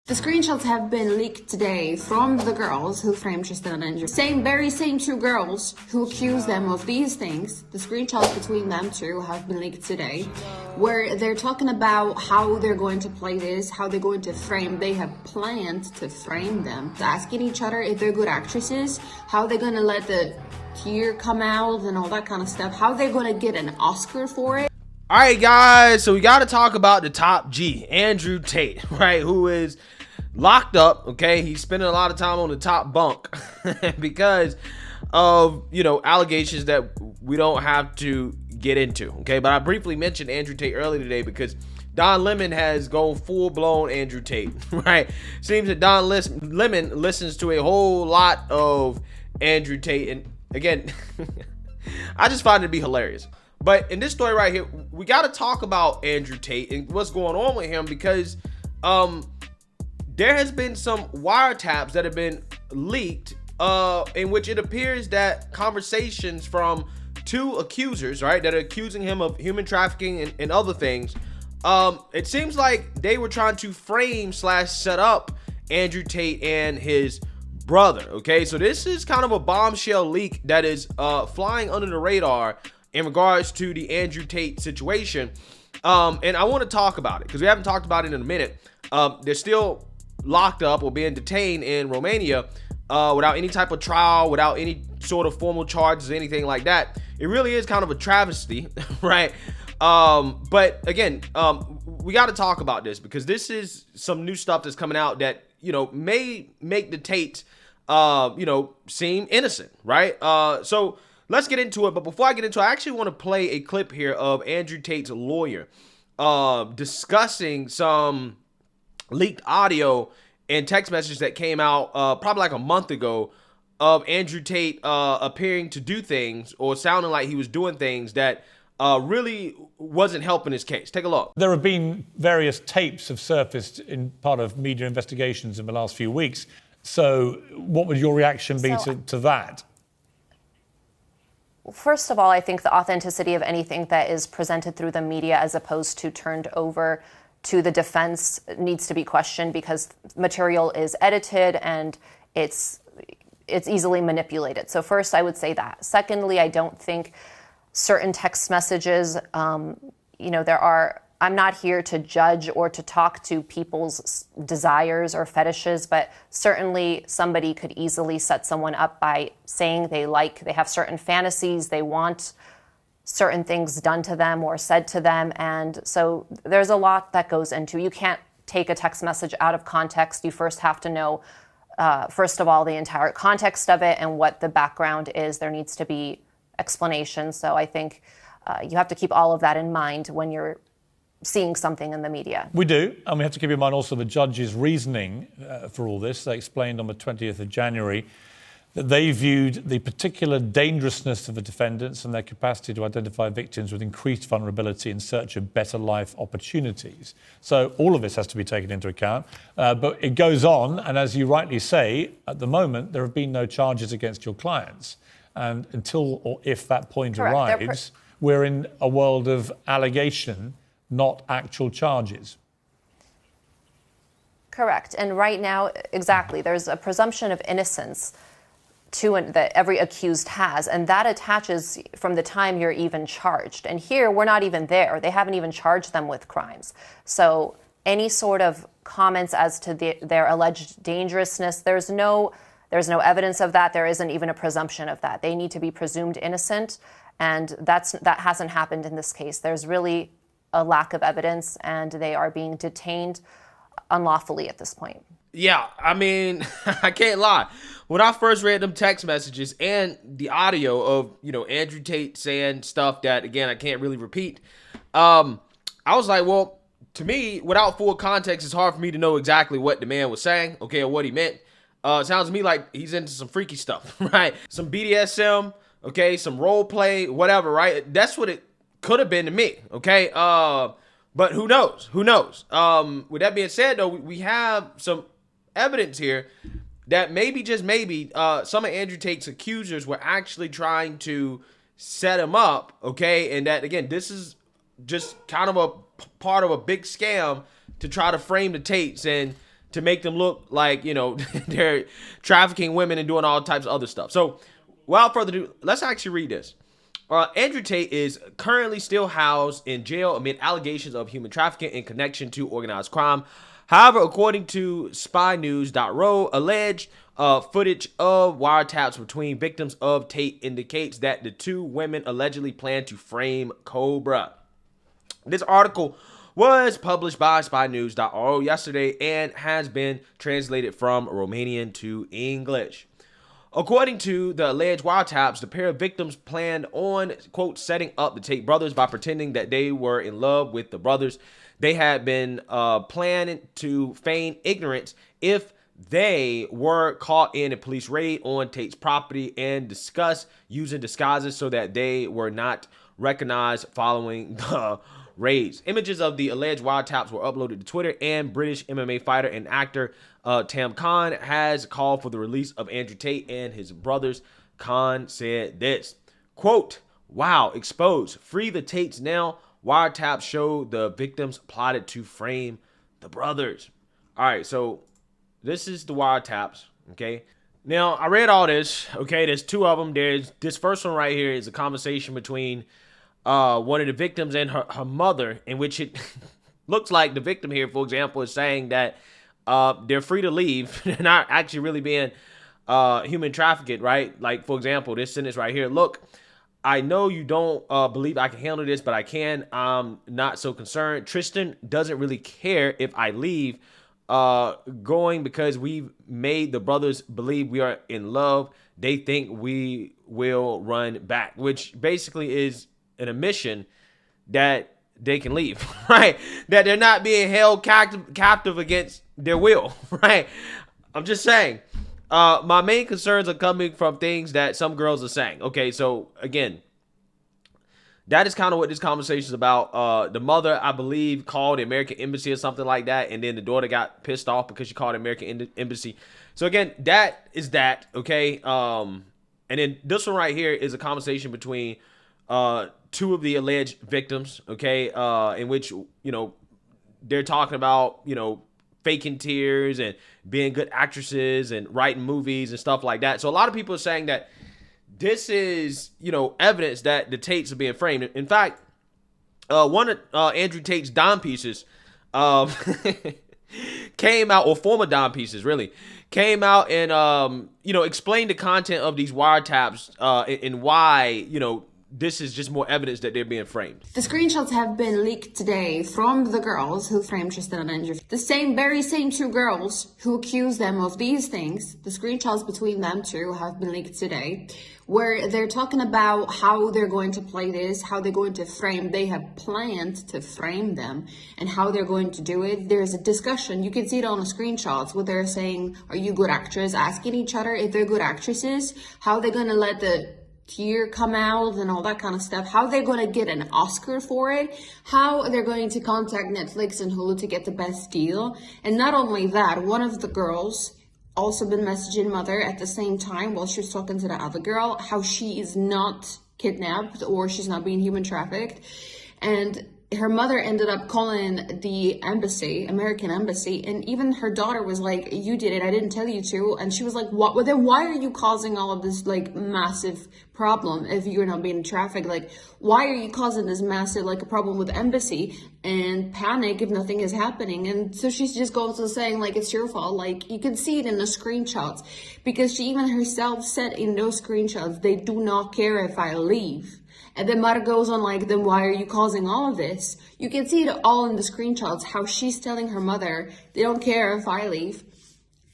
The screenshots have been leaked today from the girls who framed Tristan and Andrew. Same two girls who accused them of these things. The screenshots between them two have been leaked today, where they're talking about how they're going to play this, how they're going to frame. They have planned to frame them, asking each other if they're good actresses, how they're going to let the tear come out and all that kind of stuff, how they're going to get an Oscar for it. All right, guys, so we got to talk about the top G, Andrew Tate, right, who is locked up. Okay, he's spending a lot of time on the top bunk because of, you know, allegations that we don't have to get into. Okay, but I briefly mentioned Andrew Tate earlier today because Don Lemon has gone full-blown Andrew Tate, right? Seems that Don Lemon listens to a whole lot of Andrew Tate, and again, I just find it to be hilarious. But in this story right here, we got to talk about Andrew Tate and what's going on with him because there has been some wiretaps that have been leaked in which it appears that conversations from two accusers, right, that are accusing him of human trafficking and other things, it seems like they were trying to frame / set up Andrew Tate and his brother. Okay, so this is kind of a bombshell leak that is flying under the radar in regards to the Andrew Tate situation, and I want to talk about it because we haven't talked about it in a minute. They're still locked up or being detained in Romania without any type of trial, without any sort of formal charges, anything like that. It really is kind of a travesty, right? But again, we got to talk about this because this is some new stuff that's coming out that, you know, may make the Tates, you know, seem innocent, right? So let's get into it. But before I get into it, I actually want to play a clip here of Andrew Tate's lawyer discussing some leaked audio and text messages that came out probably like a month ago of Andrew Tate appearing to do things or sounding like he was doing things that really wasn't helping his case. Take a look. There have been various tapes have surfaced in part of media investigations in the last few weeks. So what would your reaction be to that? First of all, I think the authenticity of anything that is presented through the media as opposed to turned over to the defense needs to be questioned because material is edited and it's easily manipulated. So first, I would say that. Secondly, I don't think certain text messages, you know, I'm not here to judge or to talk to people's desires or fetishes, but certainly somebody could easily set someone up by saying they have certain fantasies, they want certain things done to them or said to them. And so there's a lot that goes into. You can't take a text message out of context. You first have to know, first of all, the entire context of it and what the background is. There needs to be explanation. So I think you have to keep all of that in mind when you're seeing something in the media. We do, and we have to keep in mind also the judge's reasoning for all this. They explained on the 20th of January that they viewed the particular dangerousness of the defendants and their capacity to identify victims with increased vulnerability in search of better life opportunities. So all of this has to be taken into account. But it goes on, and as you rightly say, at the moment, there have been no charges against your clients. And until or if that point arrives, we're in a world of allegation, not actual charges. Correct. And right now, exactly, there's a presumption of innocence that every accused has, and that attaches from the time you're even charged. And here, we're not even there. They haven't even charged them with crimes. So any sort of comments as to their alleged dangerousness, there's no evidence of that. There isn't even a presumption of that. They need to be presumed innocent, and that hasn't happened in this case. There's really a lack of evidence, and they are being detained unlawfully at this point. Yeah, I mean, I can't lie. When I first read them text messages and the audio of, you know, Andrew Tate saying stuff that, again, I can't really repeat, I was like, well, to me, without full context, it's hard for me to know exactly what the man was saying, okay, or what he meant. It sounds to me like he's into some freaky stuff, right? Some BDSM, okay, some role play, whatever, right? That's what it could have been to me, okay? But who knows? Who knows? With that being said, though, we have some evidence here that maybe, just maybe, some of Andrew Tate's accusers were actually trying to set him up, okay? And that, again, this is just kind of a part of a big scam to try to frame the Tates and to make them look like, you know, they're trafficking women and doing all types of other stuff. So without further ado, let's actually read this. Andrew Tate is currently still housed in jail amid allegations of human trafficking in connection to organized crime. However, according to spynews.ro, alleged footage of wiretaps between victims of Tate indicates that the two women allegedly plan to frame Cobra. This article was published by spynews.ro yesterday and has been translated from Romanian to English. According to the alleged wiretaps, the pair of victims planned on, quote, setting up the Tate brothers by pretending that they were in love with the brothers. They had been planning to feign ignorance if they were caught in a police raid on Tate's property and discuss using disguises so that they were not recognized following the raids. Images of the alleged wiretaps were uploaded to Twitter, and British MMA fighter and actor Tam Khan has called for the release of Andrew Tate and his brothers. Khan said this, quote, "Wow, exposed. Free the Tates now. Wiretaps show the victims plotted to frame the brothers." All right, so this is the wiretaps, okay? Now, I read all this, okay? There's two of them. There's this first one right here is a conversation between one of the victims and her mother, in which it looks like the victim here, for example, is saying that they're free to leave. They're not actually really being human trafficked, right? Like, for example, this sentence right here. "Look, I know you don't believe I can handle this, but I can. I'm not so concerned. Tristan doesn't really care if I leave going because we've made the brothers believe we are in love. They think we will run back," which basically is an admission that they can leave, right? That they're not being held captive against their will, right? I'm just saying. My main concerns are coming from things that some girls are saying. Okay, so again, that is kind of what this conversation is about. The mother, I believe, called the American Embassy or something like that, and then the daughter got pissed off because she called the American Embassy. So again, that is that, okay? And then this one right here is a conversation between two of the alleged victims, okay, in which, you know, they're talking about, you know, faking tears and being good actresses and writing movies and stuff like that. So a lot of people are saying that this is, you know, evidence that the Tates are being framed. In fact, one of Andrew Tate's dime pieces came out, or former dime pieces really, came out and, you know, explained the content of these wiretaps and why, you know, this is just more evidence that they're being framed. The screenshots have been leaked today from the girls who framed Tristan and Andrew. The very same two girls who accused them of these things, the screenshots between them two have been leaked today, where they're talking about how they're going to play this, how they're going to frame, they have planned to frame them, and how they're going to do it. There's a discussion, you can see it on the screenshots, where they're saying, are you good actors? Asking each other if they're good actresses, how they're going to let the tear come out and all that kind of stuff, how they're going to get an Oscar for it, how they're going to contact Netflix and Hulu to get the best deal. And not only that, one of the girls also been messaging mother at the same time while she was talking to the other girl, how she is not kidnapped or she's not being human trafficked. And her mother ended up calling the embassy, American embassy, and even her daughter was like, you did it, I didn't tell you to. And she was like, what? Well, then why are you causing all of this like massive problem if you're not being trafficked? Like, why are you causing this massive like a problem with the embassy and panic if nothing is happening? And so she's just goes to saying like, it's your fault. Like, you can see it in the screenshots, because she even herself said in those screenshots, they do not care if I leave. And then mother goes on like, then why are you causing all of this? You can see it all in the screenshots, how she's telling her mother, they don't care if I leave.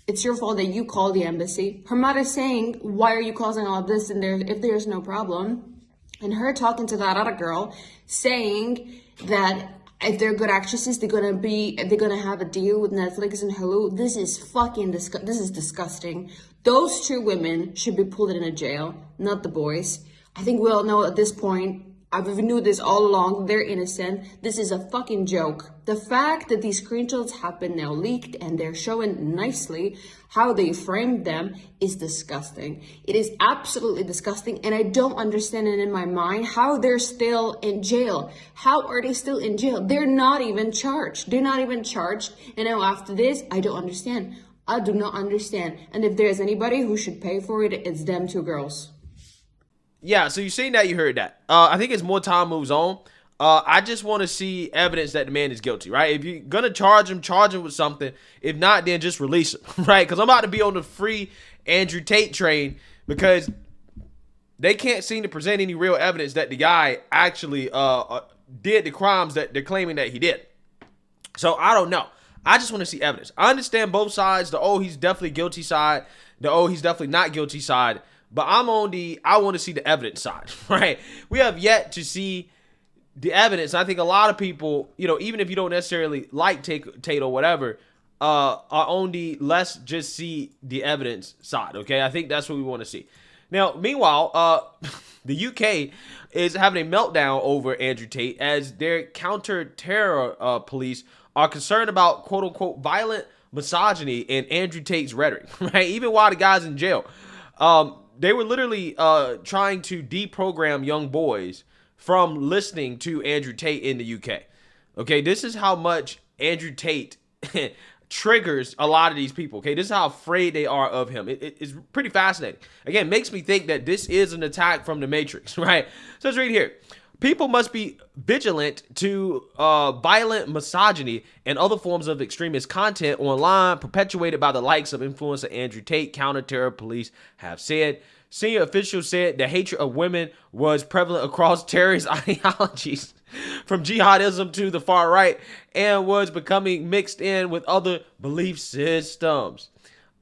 It's your fault that you call the embassy. Her mother saying, why are you causing all of this and if there's no problem? And her talking to that other girl, saying that if they're good actresses, they're gonna have a deal with Netflix and Hulu. This is fucking this is disgusting. Those two women should be pulled in a jail, not the boys. I think we all know at this point, I've knew this all along. They're innocent. This is a fucking joke. The fact that these screenshots have been now leaked and they're showing nicely how they framed them is disgusting. It is absolutely disgusting, and I don't understand it in my mind how they're still in jail. How are they still in jail? They're not even charged. They're not even charged. And now after this, I don't understand. I do not understand. And if there's anybody who should pay for it, it's them two girls. Yeah, so you seen that, you heard that. I think as more time moves on, I just want to see evidence that the man is guilty, right? If you're going to charge him with something. If not, then just release him, right? Because I'm about to be on the free Andrew Tate train because they can't seem to present any real evidence that the guy actually did the crimes that they're claiming that he did. So I don't know. I just want to see evidence. I understand both sides, the oh, he's definitely guilty side, the oh, he's definitely not guilty side. But I'm on the, I want to see the evidence side, right? We have yet to see the evidence. I think a lot of people, you know, even if you don't necessarily like Tate or whatever, are on the let's just see the evidence side, okay? I think that's what we want to see. Now, meanwhile, the UK is having a meltdown over Andrew Tate as their counter-terror police are concerned about quote-unquote violent misogyny in Andrew Tate's rhetoric, right? Even while the guy's in jail. They were literally trying to deprogram young boys from listening to Andrew Tate in the UK. Okay, this is how much Andrew Tate triggers a lot of these people. Okay, this is how afraid they are of him. It's pretty fascinating. Again, makes me think that this is an attack from the Matrix, right? So let's read here. People must be vigilant to violent misogyny and other forms of extremist content online perpetuated by the likes of influencer Andrew Tate, counter-terror police have said. Senior officials said the hatred of women was prevalent across terrorist ideologies, from jihadism to the far right, and was becoming mixed in with other belief systems.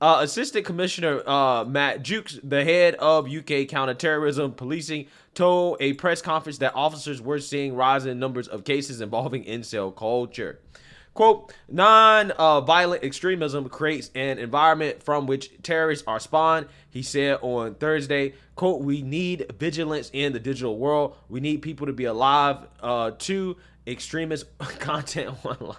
Assistant Commissioner Matt Jukes, the head of UK counterterrorism policing, told a press conference that officers were seeing rising numbers of cases involving incel culture. Quote, non-violent extremism creates an environment from which terrorists are spawned, he said on Thursday. Quote, we need vigilance in the digital world. We need people to be alive to extremist content online.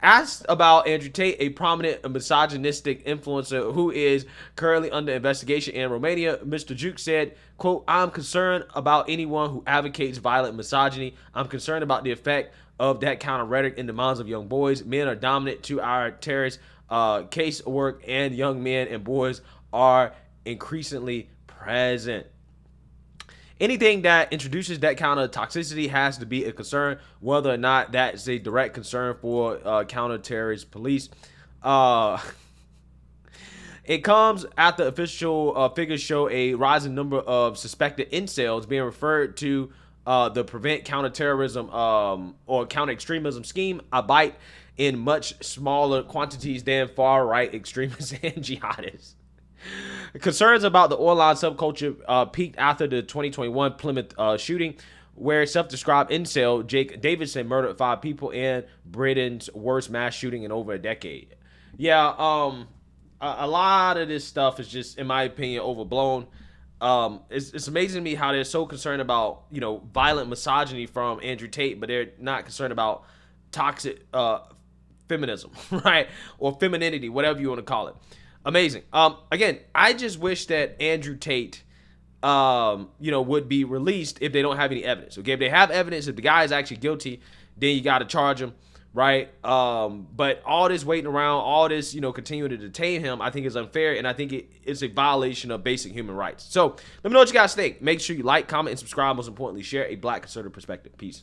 Asked about Andrew Tate, a prominent misogynistic influencer who is currently under investigation in Romania, Mr. Juke said, quote, I'm concerned about anyone who advocates violent misogyny. I'm concerned about the effect of that counter rhetoric in the minds of young boys. Men are dominant to our terrorist casework, and young men and boys are increasingly present. Anything that introduces that kind of toxicity has to be a concern, whether or not that's a direct concern for counter-terrorist police. It comes after official figures show a rising number of suspected incels being referred to the Prevent Counterterrorism or Counter-Extremism scheme, albeit in much smaller quantities than far-right extremists and jihadists. Concerns about the online subculture peaked after the 2021 Plymouth shooting, where self-described incel Jake Davidson murdered 5 people in Britain's worst mass shooting in over a decade. Yeah, a lot of this stuff is just, in my opinion, overblown. It's amazing to me how they're so concerned about, you know, violent misogyny from Andrew Tate, but they're not concerned about toxic feminism, right? Or femininity, whatever you want to call it. Amazing. Again, I just wish that Andrew Tate, would be released if they don't have any evidence. Okay, if they have evidence, if the guy is actually guilty, then you got to charge him, right? But all this waiting around, all this, continuing to detain him, I think is unfair, and I think it's a violation of basic human rights. So let me know what you guys think. Make sure you like, comment, and subscribe. Most importantly, share a Black conservative perspective. Peace.